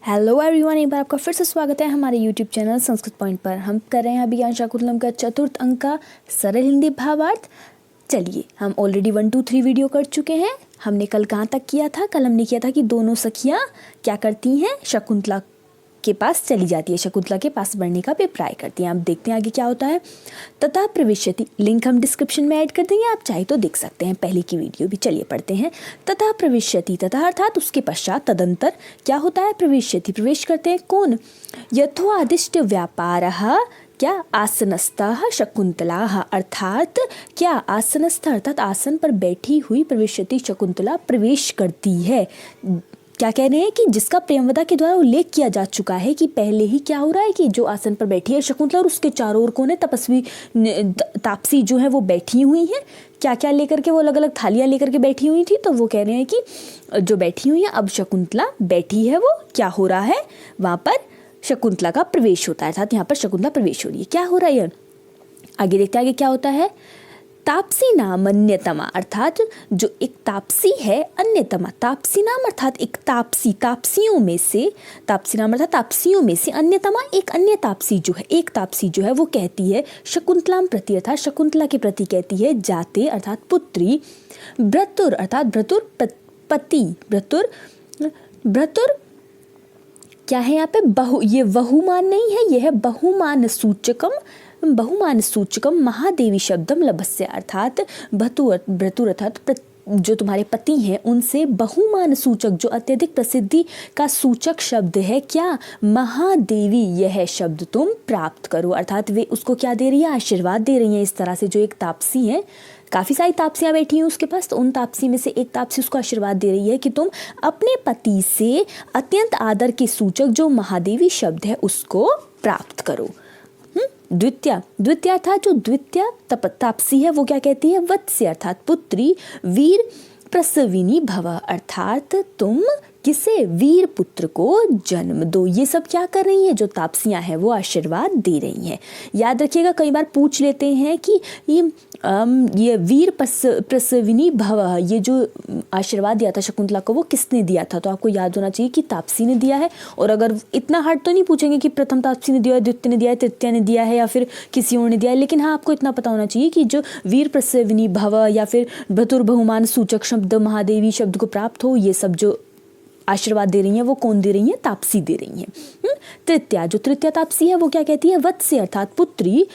Hello everyone, एक बार आपका फिर से स्वागत है हमारे यूट्यूब चैनल संस्कृत पॉइंट पर। हम कर रहे हैं अभी यहाँ शाकुंतलम का चतुर्थ अंक का सरल हिंदी भावार्थ। चलिए, हम ऑलरेडी 1, 2, 3 वीडियो कर चुके हैं। हमने कल कहाँ तक किया था? कल हमने किया था कि दोनों सखियाँ क्या करती हैं, शकुंतला के पास चली जाती है, शकुंतला के पास बढ़ने का अभिप्राय करती हैं। अब देखते हैं आगे क्या होता है। तथा प्रविश्यति, लिंक हम डिस्क्रिप्शन में ऐड कर देंगे, आप चाहे तो देख सकते हैं पहले की वीडियो भी। चलिए पढ़ते हैं। तथा प्रविश्यति, तथा अर्थात उसके पश्चात, तदंतर क्या होता है? प्रविश्यति, प्रवेश करते हैं कौन? यथोआदिष्ट व्यापारः, क्या आसनस्थः शकुंतला, अर्थात क्या आसनस्थ अर्थात आसन पर बैठी हुई प्रविश्यति शकुंतला प्रवेश करती है। क्या कह रहे हैं कि जिसका प्रेमवदा के द्वारा उल्लेख किया जा चुका है कि पहले ही क्या हो रहा है कि जो आसन पर बैठी है शकुंतला और उसके चारों ओर कौन है? तपस्वी तापसी जो है वो बैठी हुई हैं। क्या क्या लेकर के? वो अलग अलग थालियां लेकर के बैठी हुई थी। तो वो कह रहे हैं कि जो बैठी हुई है, अब शकुंतला बैठी है, वो क्या हो रहा है? वहाँ पर शकुंतला का प्रवेश होता है, अर्थात यहाँ पर शकुंतला प्रवेश हो रही है। क्या हो रहा है? आगे देखते हैं आगे क्या होता है। तापसी नाम अन्यतमा, अर्थात जो एक तापसी है, अन्यतमा, तापसी नाम अर्थात एक तापसी, तापसियों में से, तापसी नाम अर्थात तापसियों में से अन्यतमा एक अन्य तापसी जो है, एक तापसी जो है वो कहती है शकुंतलाम प्रति, अर्थात शकुंतला के प्रति कहती है जाते अर्थात पुत्री, भ्रतुर अर्थात भ्रतुर पति, भ्रतुर, भ्रतुर क्या है यहाँ पे? बहु, ये बहुमान नहीं है, यह है बहुमान सूचकम, बहुमान सूचकम महादेवी शब्दम लभस्य, अर्थात भ्रतुर अर्थात जो तुम्हारे पति हैं उनसे बहुमान सूचक, जो अत्यधिक प्रसिद्धि का सूचक शब्द है, क्या? महादेवी, यह शब्द तुम प्राप्त करो। अर्थात वे उसको क्या दे रही है? आशीर्वाद दे रही है। इस तरह से जो एक तापसी है, काफ़ी सारी तापसियाँ बैठी हैं उसके पास, तो उन तापसी में से एक तापसी उसको आशीर्वाद दे रही है कि तुम अपने पति से अत्यंत आदर के सूचक जो महादेवी शब्द है उसको प्राप्त करो। द्वितीय अर्थात जो द्वितीय तापसी है वो क्या कहती है? वत्स्य अर्थात पुत्री, वीर प्रसविनी भव, अर्थात तुम किसे? वीर पुत्र को जन्म दो। ये सब क्या कर रही हैं? जो तापसियां हैं वो आशीर्वाद दे रही हैं। याद रखिएगा, कई बार पूछ लेते हैं कि ये वीर प्रसविनी भव, ये जो आशीर्वाद दिया था शकुंतला को वो किसने दिया था? तो आपको याद होना चाहिए कि तापसी ने दिया है। और अगर इतना हार्ड तो नहीं पूछेंगे कि प्रथम तापसी ने दिया है, द्वितीय ने दिया है, तृतीय ने दिया है या फिर किसी और ने दिया है, लेकिन हाँ आपको इतना पता होना चाहिए कि जो वीर प्रसविनी भव या फिर भ्रतुर बहुमान सूचक शब्द महादेवी शब्द को प्राप्त हो, ये सब जो आशीर्वाद दे रही हैं वो कौन दे रही है? तापसी दे रही हैं। तृतीया, जो तृतीय तापसी है वो क्या कहती है? वत्स्य अर्थात पुत्री,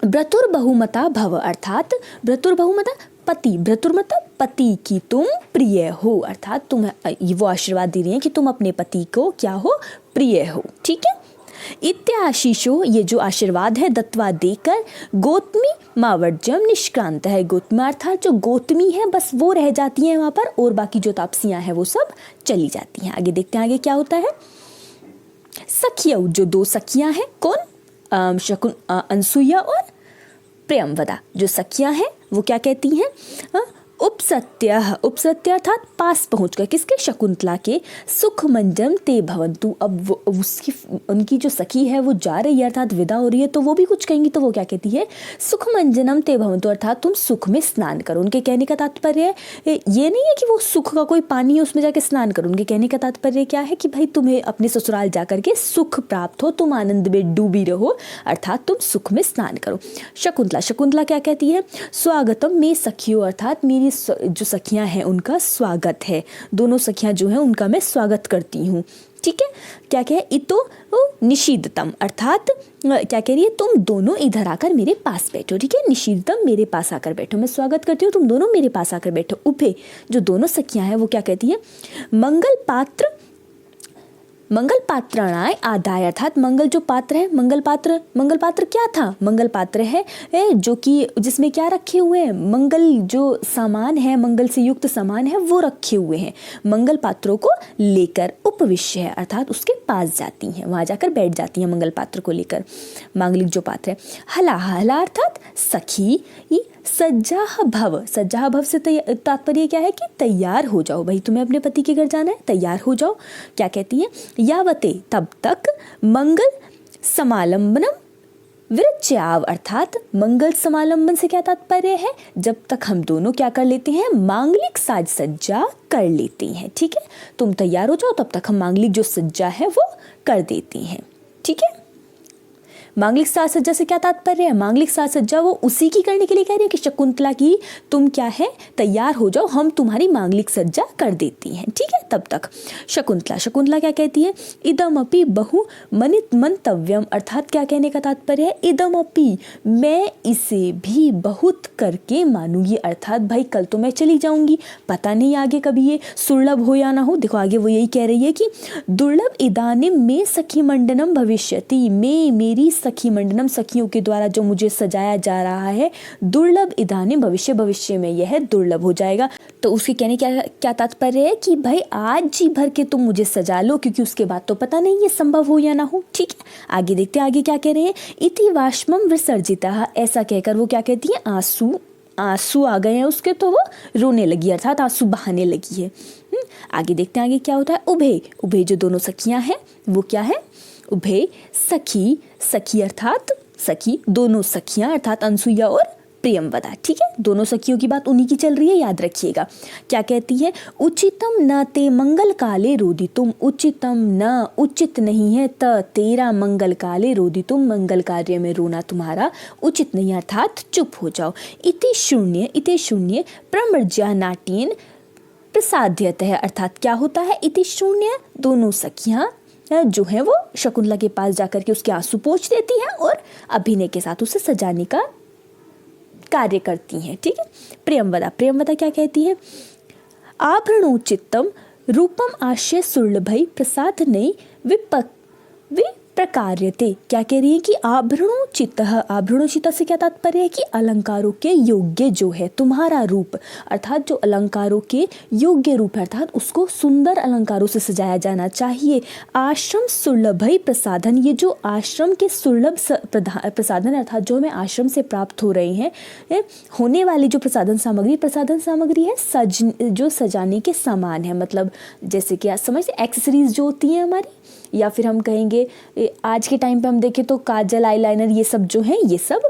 भ्रतुर बहुमता भव, अर्थात भ्रतुर बहुमता पति, भ्रतुर मतलब पति की तुम प्रिय हो, अर्थात तुम, वो आशीर्वाद दे रही हैं कि तुम अपने पति को क्या हो? प्रिय हो। ठीक है। इत्याशीषो, ये जो आशीर्वाद है दत्वा देकर, गोतमी मावर्जम निष्क्रांत है, गोतमी अर्थात जो गोतमी है बस वो रह जाती हैं वहाँ पर, और बाकी जो तापसियां हैं वो सब चली जाती हैं। आगे देखते हैं आगे क्या होता है। सखिया, जो दो सखियां हैं, कौन? अनसुईया और प्रियंवदा, जो सखियां हैं वो क्या कहती हैं? उपसत्य, उपसत्य अर्थात पास पहुंचकर, किसके? शकुंतला के। सुखमंजम ते भवन्तु, अब उसकी उनकी जो सखी है वो जा रही है अर्थात विदा हो रही है, तो वो भी कुछ कहेंगी, तो वो क्या कहती है? सुखमंजनम ते भवन्तु, अर्थात तुम सुख में स्नान करो। उनके कहने का तात्पर्य ये नहीं है कि वो सुख का कोई पानी है उसमें जाके स्नान करो। उनके कहने का तात्पर्य क्या है कि भाई तुम्हें अपने ससुराल जाकर के सुख प्राप्त हो, तुम आनंद में डूबी रहो, अर्थात तुम सुख में स्नान करो। शकुंतला क्या कहती है? स्वागतम में सखियों, अर्थात मेरी जो सखियां हैं उनका स्वागत है, दोनों सखियां जो हैं उनका मैं स्वागत करती हूँ। ठीक है। क्या कहे? इतो निषीदतम, अर्थात क्या कह रही है? तुम दोनों इधर आकर मेरे पास बैठो। ठीक है। निषीदतम, मेरे पास आकर बैठो, मैं स्वागत करती हूँ, तुम दोनों मेरे पास आकर बैठो। उभे, जो दोनों सखियां हैं वो क्या कहती है? मंगल पात्र, मंगल पात्राणाय आदाय, अर्थात मंगल जो पात्र है, मंगल पात्र क्या था? मंगल पात्र है जो कि जिसमें क्या रखे हुए हैं? मंगल जो सामान है, मंगल से युक्त सामान है वो रखे हुए हैं। मंगल पात्रों को लेकर उपविश्य है, अर्थात उसके पास जाती हैं, वहां जाकर बैठ जाती हैं मंगल पात्र को लेकर। मांगलिक जो पात्र है। हला, हला अर्थात सखी। सज्जाह भव, सज्जाह भव से तात्पर्य क्या है? कि तैयार हो जाओ, भाई तुम्हें अपने पति के घर जाना है, तैयार हो जाओ। क्या कहती है? यावते, तब तक, मंगल समालंबनम विरच्याव अर्थात मंगल समालंबन से क्या तात्पर्य है, जब तक हम दोनों क्या कर लेते हैं, मांगलिक साज सज्जा कर लेते हैं। ठीक है, तुम तैयार हो जाओ तब तक हम मांगलिक जो सज्जा है वो कर देते हैं। ठीक है, मांगलिक साज सज्जा से क्या तात्पर्य है, मांगलिक साज सज्जा वो उसी की करने के लिए कह रही है कि शकुंतला की तुम क्या है तैयार हो जाओ, हम तुम्हारी मांगलिक सज्जा कर देती हैं। ठीक है, तब तक शकुंतला क्या कहती है, इदमपि बहु मनित मंतव्यम अर्थात क्या कहने का तात्पर्य है, इदमपि मैं इसे भी बहुत करके मानूंगी, अर्थात भाई कल तो मैं चली जाऊंगी, पता नहीं आगे कभी ये सुलभ हो या ना हो। देखो आगे वो यही कह रही है कि दुर्लभ इदानीम में सखी मंडनम भविष्यति, में मेरी सखी मंडनम सखियों के द्वारा जो मुझे सजाया जा रहा है, दुर्लभ इदानीम भविष्य में यह दुर्लभ हो जाएगा। तो उसके कहने क्या तात्पर्य है कि भाई आज जी भर के तुम मुझे सजा लो, क्योंकि उसके बाद तो पता नहीं ये संभव हो या ना हो। ठीक है, आगे देखते हैं आगे क्या कह रहे हैं, इति वाष्मम विसर्जिता, ऐसा कहकर वो क्या कहती है, आंसू आ गए हैं उसके, तो वो रोने लगी अर्थात आंसू बहाने लगी है। आगे देखते हैं आगे क्या होता है, उभे जो दोनों सखियां हैं वो क्या है, उभे सखी अर्थात सखी, दोनों सखियां अर्थात अनसुईया और प्रियंवदा। ठीक है, दोनों सखियों की बात उन्हीं की चल रही है, याद रखिएगा। क्या कहती है, उचितम न ते मंगल काले रोदितुम, उचितम न उचित नहीं है, त तेरा मंगल काले रोदितुम मंगल कार्य में रोना तुम्हारा उचित नहीं अर्थात चुप हो जाओ। इति शून्य प्रमृज्या नाट्येन प्रसाद्यत है अर्थात क्या होता है, इति शून्य दोनों सखियां जो है वो शकुंतला के पास जाकर के उसके आंसू पोंछ देती हैं और अभिनय के साथ उसे सजाने का कार्य करती हैं। ठीक है, प्रियंवदा क्या कहती है, आभरणोचितम रूपम आश्रय सुलभई प्रसाधनै विप्रकार्यते, क्या कह रही है कि आभरणोचित से क्या तात्पर्य है कि अलंकारों के योग्य जो है तुम्हारा रूप, अर्थात जो अलंकारों के योग्य रूप है अर्थात उसको सुंदर अलंकारों से सजाया जाना चाहिए। आश्रम सुलभई प्रसाधन, ये जो आश्रम के सुलभ प्रसाधन अर्थात जो हमें आश्रम से प्राप्त हो रहे हैं होने वाली जो प्रसाधन सामग्री है जो सजाने के सामान है, मतलब जैसे कि आज समझ एक्सेसरीज जो होती हैं हमारी, या फिर हम कहेंगे आज के टाइम पे हम देखें तो काजल आईलाइनर ये सब जो है ये सब,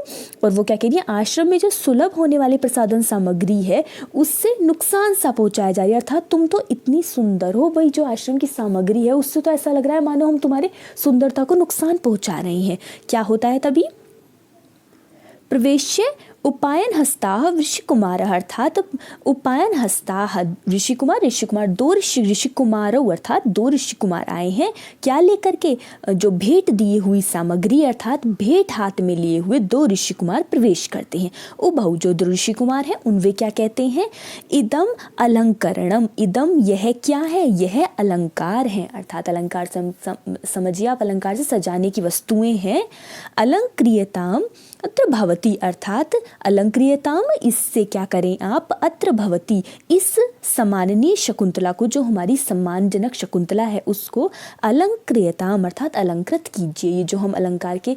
और वो क्या कह रही है, आश्रम में जो सुलभ होने वाली प्रसाधन सामग्री है उससे नुकसान सा पहुंचाया जा रहा है, अर्थात तुम तो इतनी सुंदर हो, भाई जो आश्रम की सामग्री है उससे तो ऐसा लग रहा है मानो हम तुम्हारे सुंदरता को नुकसान पहुंचा रहे हैं। क्या होता है तभी, प्रवेश्य उपायन हस्ताह ऋषिकुमार अर्थात उपायन हस्ताह ऋषिकुमार दो ऋषिकुमार अर्थात दो ऋषिकुमार आए हैं, क्या लेकर के, जो भेंट दिए हुई सामग्री अर्थात भेंट हाथ में लिए हुए दो ऋषिकुमार प्रवेश करते हैं। उभौ जो दो ऋषिकुमार हैं उनवे क्या कहते हैं, इदम अलंकरणम, इदम यह क्या है, यह अलंकार है अर्थात अलंकार समझिए आप, अलंकार से सजाने की वस्तुएं हैं। अलंक्रियताम अत्र भवती अर्थात अलंक्रियताम, इससे क्या करें आप, अत्र भवती इस सम्माननीय शकुंतला को, जो हमारी सम्मानजनक शकुंतला है उसको अलंक्रियताम अर्थात अलंकृत कीजिए। ये जो हम अलंकार के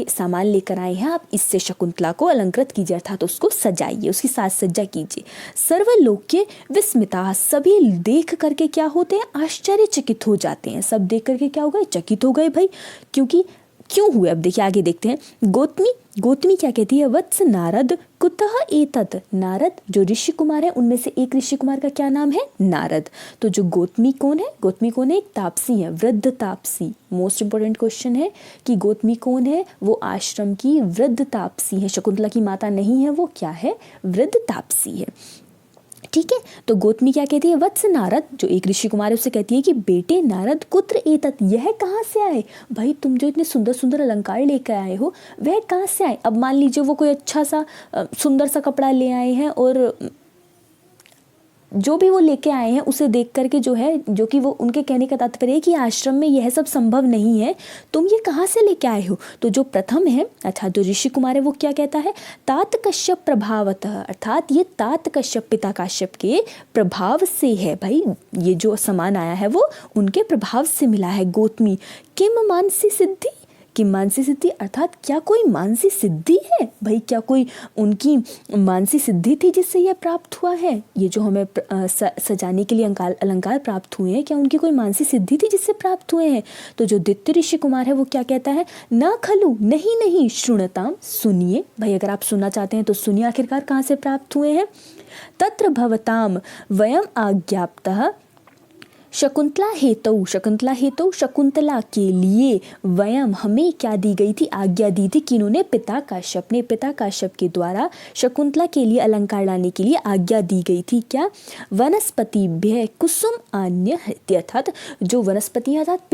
सामान लेकर आए हैं आप इससे शकुंतला को अलंकृत कीजिए अर्थात उसको सजाइए, उसकी साज सज्जा कीजिए। सर्वलोक्य विस्मिता, सभी देख करके क्या होते हैं, आश्चर्यचकित हो जाते हैं। सब देख करके क्या हो गए, चकित हो गए भाई, क्यों हुए, अब देखिए आगे देखते हैं। गौतमी क्या कहती है, वत्स नारद कुतः एतत्, नारद जो ऋषि कुमार है उनमें से एक ऋषि कुमार का क्या नाम है, नारद। तो जो गौतमी कौन है, एक तापसी है, वृद्ध तापसी। मोस्ट इंपोर्टेंट क्वेश्चन है कि गौतमी कौन है, वो आश्रम की वृद्ध तापसी है, शकुंतला की माता नहीं है, वो क्या है, वृद्ध तापसी है। ठीक है, तो गौतमी क्या कहती है, वत्स नारद जो एक ऋषि कुमार है उससे कहती है कि बेटे नारद कुत्र एतत्, यह कहाँ से आए, भाई तुम जो इतने सुंदर सुंदर अलंकार लेकर आए हो वह कहाँ से आए। अब मान लीजिए वो कोई अच्छा सा सुंदर सा कपड़ा ले आए हैं और जो भी वो लेके आए हैं उसे देख करके जो है, जो कि वो उनके कहने का तात्पर्य है कि आश्रम में यह सब संभव नहीं है, तुम ये कहाँ से लेके आए हो। तो जो प्रथम है अर्थात जो ऋषि कुमार है वो क्या कहता है, तात कश्यप प्रभावतः अर्थात ये तात कश्यप पिता काश्यप के प्रभाव से है, भाई ये जो सामान आया है वो उनके प्रभाव से मिला है। गौतमी किम मानसी सिद्धि, कि मानसी सिद्धि अर्थात क्या कोई मानसी सिद्धि है भाई, क्या कोई उनकी मानसी सिद्धि थी जिससे यह प्राप्त हुआ है, ये जो हमें सजाने के लिए अलंकार प्राप्त हुए हैं, क्या उनकी कोई मानसी सिद्धि थी जिससे प्राप्त हुए हैं। तो जो दैत्य ऋषि कुमार है वो क्या कहता है, न खलु, नहीं नहीं, श्रुणताम, सुनिए भाई, अगर आप सुनना चाहते हैं तो सुनिए आखिरकार कहाँ से प्राप्त हुए हैं। तत्र भवताम वयम आज्ञाप्तः शकुंतला हेतु, शकुंतला हेतु, शकुंतला के लिए वयम, हमें क्या दी गई थी, आज्ञा दी थी, किन्होंने, पिता काश्यप ने, पिता काश्यप के द्वारा शकुंतला के लिए अलंकार लाने के लिए आज्ञा दी गई थी। क्या, वनस्पतिभ्यः कुसुम आन्य, अर्थात जो वनस्पति अर्थात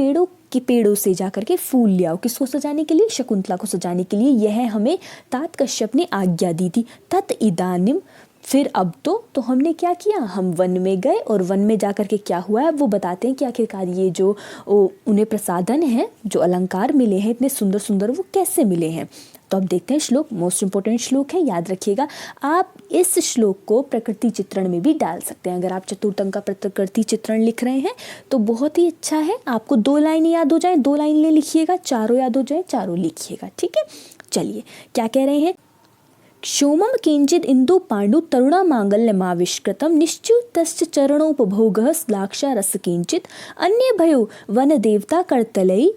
पेड़ों से जाकर के फूल ले आओ, किसको सजाने के लिए, शकुंतला को सजाने के लिए, यह हमें तात कश्यप ने आज्ञा दी थी। तत् इदानीम, फिर अब तो हमने क्या किया, हम वन में गए और वन में जाकर के क्या हुआ है वो बताते हैं कि आखिरकार ये जो उन्हें प्रसाधन है, जो अलंकार मिले हैं इतने सुंदर सुंदर, वो कैसे मिले हैं। तो अब देखते हैं श्लोक, मोस्ट इंपॉर्टेंट श्लोक है, याद रखिएगा। आप इस श्लोक को प्रकृति चित्रण में भी डाल सकते हैं। अगर आप चतुर्थ अंक का प्रकृति चित्रण लिख रहे हैं तो बहुत ही अच्छा है, आपको 2 लाइन याद हो जाए 2 लाइन ले लिखिएगा, 4 याद हो जाए 4 लिखिएगा, ठीक है। चलिए क्या कह रहे हैं, क्षोमम किंचिद इंदु पांडु तरुणा मांगल्यमाविष्कृतम निश्च्युतश्च चरणोपभोगः श्लाक्षा रस किंचित अन्य भयो वन देवता करतलै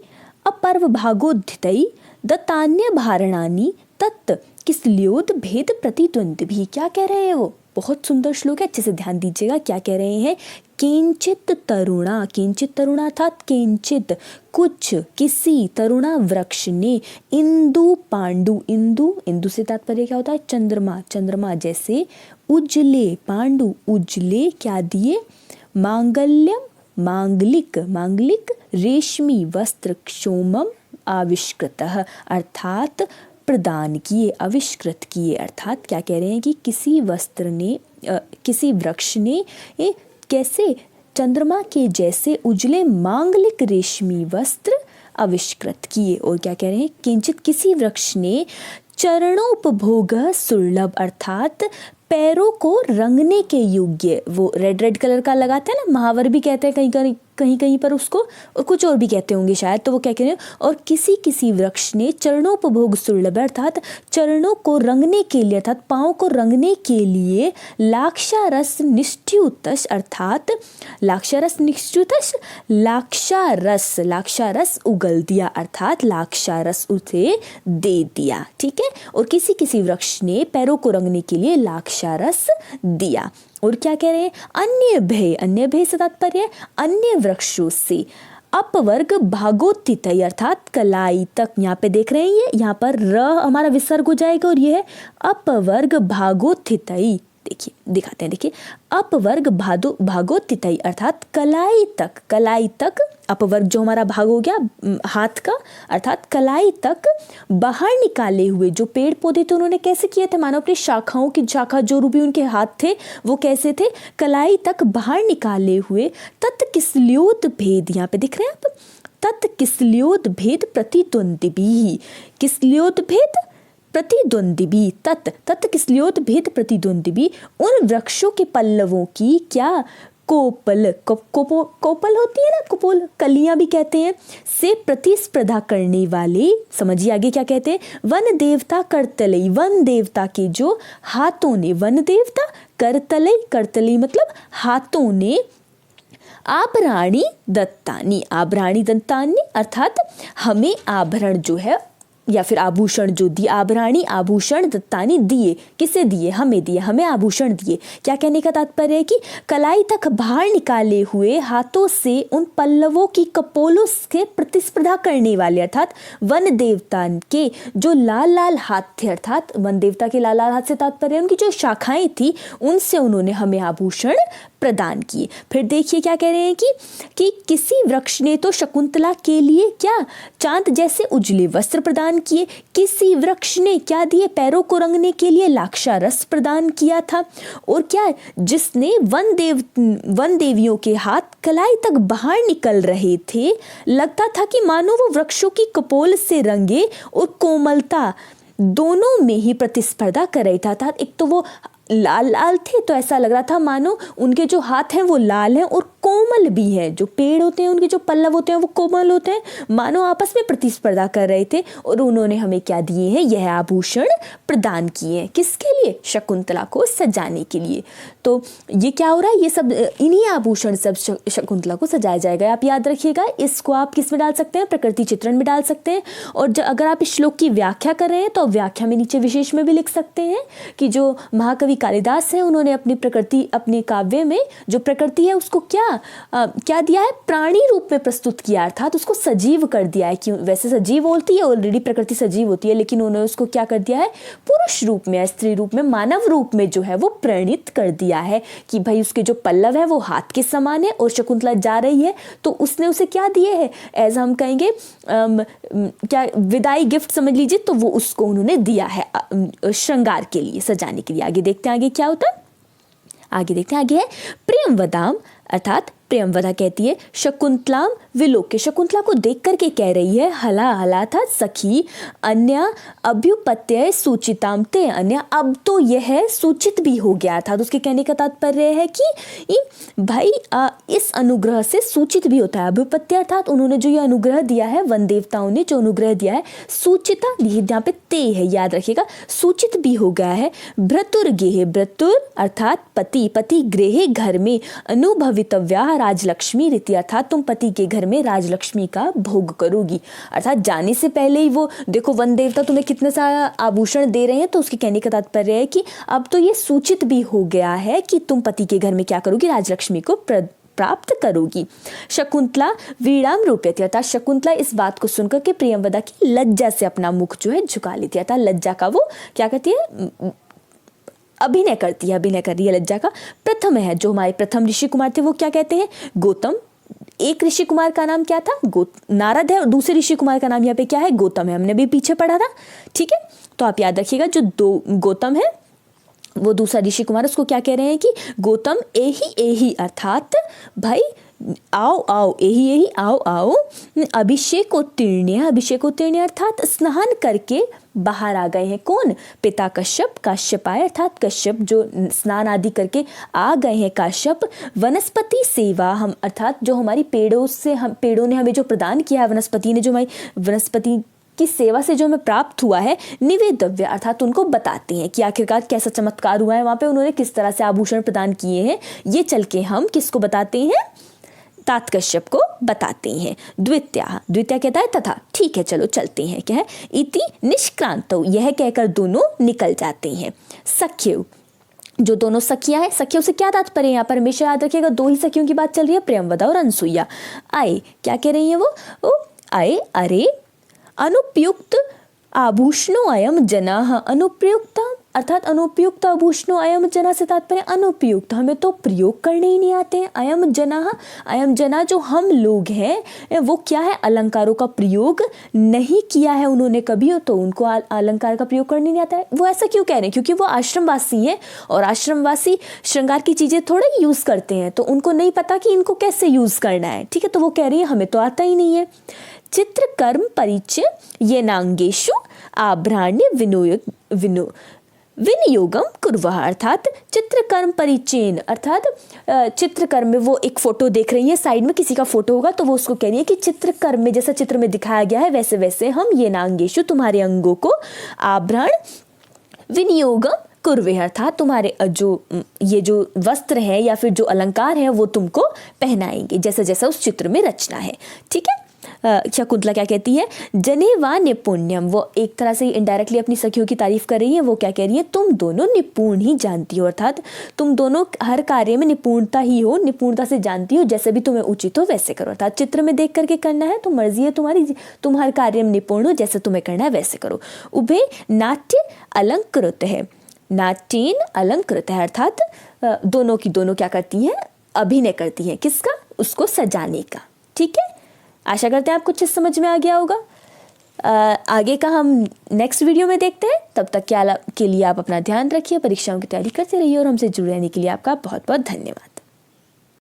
अपर्व भागोद्धितै दत्तान्य भारणानि तत् किसल्योद भेद प्रतिद्वंद भी। क्या कह रहे हैं वो, बहुत सुंदर श्लोक है, अच्छे से ध्यान दीजिएगा। क्या कह रहे हैं, किंचित तरुणा, किंचित तरुणा अर्थात किंचित, कुछ, किसी, तरुणा वृक्ष ने, इंदु पांडु, इंदु से तात्पर्य क्या होता है, चंद्रमा, चंद्रमा जैसे, उजले, पांडु उजले, क्या दिए, मांगल्यम, मांगलिक, रेशमी वस्त्र, क्षोमम आविष्कृतः अर्थात प्रदान किए, आविष्कृत किए, अर्थात क्या कह रहे हैं कि किसी वस्त्र ने, किसी वृक्ष ने कैसे, चंद्रमा के जैसे उजले मांगलिक रेशमी वस्त्र आविष्कृत किए। और क्या कह रहे हैं, किंचित, किसी वृक्ष ने, चरणोपभोग सुलभ अर्थात पैरों को रंगने के योग्य, वो रेड कलर का लगाते हैं ना, महावर भी कहते हैं कहीं पर उसको, और कुछ और भी कहते होंगे शायद, तो वो क्या कह रहे हैं, और किसी वृक्ष ने चरणोपभोग सुलभ अर्थात चरणों को रंगने के लिए, अर्थात पाँव को रंगने के लिए, लाक्षारस निष्ठ्युतश अर्थात लाक्षारस निष्ठ्युतश, लाक्षारस उगल दिया अर्थात लाक्षारस उसे दे दिया, ठीक है। और किसी वृक्ष ने पैरों को रंगने के लिए लाक्षारस दिया। और क्या कह रहे हैं, अन्य भय से तात्पर्य अन्य वृक्षों से, अपवर्ग भागोत्थितै अर्थात कलाई तक, यहाँ पे देख रहे हैं ये, यहाँ पर र हमारा विसर्ग हो जाएगा और ये है अपवर्ग भागोत्थितै, देखिए दिखाते हैं, देखिए अपवर्ग भागोत्थितै अर्थात कलाई तक, अपवर्ग जो हमारा भाग हो गया हाथ का, अर्थात कलाई तक बाहर निकाले हुए, जो पेड़ पौधे थे उन्होंने कैसे किए थे, मानो अपनी शाखाओं की शाखा जो रूपी उनके हाथ थे वो कैसे थे, कलाई तक बाहर निकाले हुए, तत् किसल्योद भेद, यहाँ पे दिख रहे हैं आप, तत् किसल्योद भेद प्रतिद्वंद्वी, किसल्योद भेद प्रतिद्वंद्वी, तत् किसल्योद भेद प्रतिद्वंद्वी, उन वृक्षों के पल्लवों की क्या, कोपल होती है ना, कुपोल, कलियां भी कहते हैं, से प्रतिस्पर्धा करने वाले, समझिए आगे क्या कहते हैं, वन देवता करतलई, वन देवता के जो हाथों ने, वन देवता करतलई मतलब हाथों ने, आभराणी दत्तानी अर्थात हमें आभरण जो है या फिर आभूषण जो दिए, आभराणी आभूषण दत्तानी दिए, किसे दिए, हमें दिए, हमें आभूषण दिए। क्या कहने का तात्पर्य है कि कलाई तक बाहर निकाले हुए हाथों से उन पल्लवों की कपोलों से प्रतिस्पर्धा करने वाले, अर्थात वन देवता के जो लाल लाल हाथ थे, अर्थात वन देवता के लाल लाल हाथ से तात्पर्य उनकी जो शाखाएं थी उनसे उन्होंने हमें आभूषण प्रदान किए। फिर देखिए क्या कह रहे हैं कि किसी वृक्ष ने तो शकुंतला के लिए क्या, चांद जैसे उजले वस्त्र प्रदान किए, किसी वृक्ष ने क्या दिए, पैरों को रंगने के लिए लाक्षारस प्रदान किया था, और क्या, जिसने वन देवियों के हाथ कलाई तक बाहर निकल रहे थे, लगता था कि मानो वो वृक्षों की कपोल से रंगे और कोमलता दोनों में ही प्रतिस्पर्धा कर रही था। एक तो वो लाल लाल थे, तो ऐसा लग रहा था मानो उनके जो हाथ हैं वो लाल हैं और कोमल भी हैं। जो पेड़ होते हैं उनके जो पल्लव होते हैं वो कोमल होते हैं, मानो आपस में प्रतिस्पर्धा कर रहे थे। और उन्होंने हमें क्या दिए हैं, यह आभूषण प्रदान किए हैं। किसके लिए? शकुंतला को सजाने के लिए। तो ये क्या हो रहा है, ये सब इन्हीं आभूषण सब शकुंतला को सजाया जाएगा। आप याद रखिएगा, इसको आप किस में डाल सकते हैं, प्रकृति चित्रण में डाल सकते हैं। और अगर आप इस श्लोक की व्याख्या कर रहे हैं तो व्याख्या में नीचे विशेष में भी लिख सकते हैं कि जो महाकवि कालिदास है उन्होंने अपनी प्रकृति, अपने काव्य में जो प्रकृति है उसको क्या दिया है, प्राणी रूप में प्रस्तुत किया, अर्थात उसको सजीव कर दिया है। क्यों? वैसे सजीव होती है, ऑलरेडी प्रकृति सजीव होती है, लेकिन उन्होंने उसको क्या कर दिया है, पुरुष रूप में, स्त्री रूप में, मानव रूप में जो है वो प्रणीत कर दिया है कि भाई उसके जो पल्लव है वो हाथ के समान है और शकुंतला जा रही है तो उसने उसे क्या दिए है, एज हम कहेंगे क्या विदाई गिफ्ट समझ लीजिए, तो वो उसको उन्होंने दिया है श्रृंगार के लिए, सजाने के लिए। आगे देखते हैं आगे क्या होता है। आगे देखते हैं, आगे है प्रियंवदाम, अर्थात प्रियंवदा कहती है शकुंतलाम विलोक्य, शकुंतला को देख करके कह रही है, हला हला था सखी अन्य अभ्युपत्य सूचिताम ते अन्य, अब तो यह सूचित भी हो गया था। तो उसके कहने का तात्पर्य है कि भाई इस अनुग्रह से सूचित भी होता है। अभ्युपत्य अर्थात उन्होंने जो ये अनुग्रह दिया है, वन देवताओं ने जो अनुग्रह दिया है, सूचिता यहाँ पे ते है, याद रखिएगा, सूचित भी हो गया है। भ्रतुर गेह, भ्रतुर अर्थात पति, पति गृहे घर में, अनुभवितव्या राजलक्ष्मी रीति, अर्थात तुम पति के घर में राजलक्ष्मी का भोग करोगी। अर्थात जाने से पहले ही वो देखो वन देवता तुम्हें कितने सारा आभूषण दे रहे हैं। तो उसके कहने का तात्पर्य है कि अब तो ये सूचित भी हो गया है कि तुम पति के घर में क्या करोगी, राजलक्ष्मी को प्राप्त करोगी। शकुंतला वीणाम रूपयति, अर्थात शकुंतला इस बात को सुनकर के प्रियंवदा की लज्जा से अपना मुख जो है झुका लेती है, अर्थात लज्जा का वो क्या कहती है, अभिनय करती है, अभिनय कर रही है लज्जा का। प्रथम है, जो हमारे प्रथम ऋषि कुमार थे वो क्या कहते हैं, गौतम। एक ऋषि कुमार का नाम क्या था, नारद है, और दूसरे ऋषि कुमार का नाम यहाँ पे क्या है, गौतम है। हमने भी पीछे पढ़ा था, ठीक है। तो आप याद रखिएगा, जो दो गौतम है वो दूसरा ऋषि कुमार, उसको क्या कह रहे हैं कि गौतम एही एही, अर्थात भाई आओ आओ, एही एही आओ आओ, अभिषेक उत्तीर्ण, अभिषेक उत्तीर्ण अर्थात स्नान करके बाहर आ गए हैं। कौन? पिता कश्यप, काश्यप आए, अर्थात कश्यप जो स्नान आदि करके आ गए हैं काश्यप। वनस्पति सेवा, हम अर्थात जो हमारी पेड़ों से, हम पेड़ों ने हमें जो प्रदान किया है, वनस्पति ने जो हमारी वनस्पति की सेवा से जो हमें प्राप्त हुआ है, निवेदव्य अर्थात उनको बताते हैं कि आखिरकार कैसा चमत्कार हुआ है वहाँ पे, उन्होंने किस तरह से आभूषण प्रदान किए हैं। ये चल के हम किसको बताते हैं, तात कश्यप को बताते हैं। द्वित्या, द्वित्या कहता है तथा, ठीक है चलो चलते हैं, क्या है, इति निष्क्रांतो, यह कहकर दोनों निकल जाते हैं। सख्यु, जो दोनों सखियां हैं, सखियों से क्या तात्पर्य यहाँ पर, हमेशा याद रखिएगा दो ही सखियों की बात चल रही है, प्रियंवदा और अनसुईया। आए, क्या कह रही है वो आए, अरे अनुपयुक्त आभूषणो अयम जनाः, अनुपयुक्त अर्थात अनुपयुक्त आभूषणो अयम जना से तात्पर्य अनुपयुक्त, हमें तो प्रयोग करने ही नहीं आते हैं। अयम जनाः, अयम जना जो हम लोग हैं वो क्या है, अलंकारों का प्रयोग नहीं किया है उन्होंने कभी, तो उनको अलंकार का प्रयोग करने नहीं आता है। वो ऐसा क्यों कह रहे हैं, क्योंकि वो आश्रमवासी हैं और आश्रमवासी श्रृंगार की चीज़ें थोड़ा यूज़ करते हैं, तो उनको नहीं पता कि इनको कैसे यूज़ करना है, ठीक है। तो वो कह रही है हमें तो आता ही नहीं है। चित्रकर्म परिचय ये नांगेशु आभ्राण्य विनियोगम कुर्वः, अर्थात चित्रकर्म परिचयन, अर्थात चित्रकर्म में वो एक फोटो देख रही है, साइड में किसी का फोटो होगा, तो वो उसको कह रही है कि चित्रकर्म में जैसा चित्र में दिखाया गया है वैसे वैसे हम ये नांगेशु तुम्हारे अंगों को आभरण विनियोगम कुर्वे, अर्थात तुम्हारे ये जो वस्त्र है या फिर जो अलंकार है वो तुमको पहनाएंगे जैसा जैसा उस चित्र में रचना है, ठीक है। शकुंतला क्या कहती है, जने वा निपुण्यम, वो एक तरह से इनडायरेक्टली अपनी सखियों की तारीफ कर रही है। वो क्या कह रही है, तुम दोनों निपुण ही जानती हो, अर्थात तुम दोनों हर कार्य में निपुणता ही हो, निपुणता से जानती हो, जैसे भी तुम्हें उचित हो वैसे करो, अर्थात चित्र में देख करके करना है तो मर्जी है तुम्हारी, तुम हर कार्य में निपुण हो, जैसे तुम्हें करना है वैसे करो। उभे नाट्य अलंकृत है, नाट्येन अलंकृत है, अर्थात दोनों की दोनों क्या करती हैं, अभिनय करती हैं, किसका, उसको सजाने का, ठीक है। आशा करते हैं आपको कुछ समझ में आ गया होगा। आगे का हम नेक्स्ट वीडियो में देखते हैं। तब तक के लिए आप अपना ध्यान रखिए, परीक्षाओं की तैयारी करते रहिए और हमसे जुड़े रहने के लिए आपका बहुत बहुत धन्यवाद।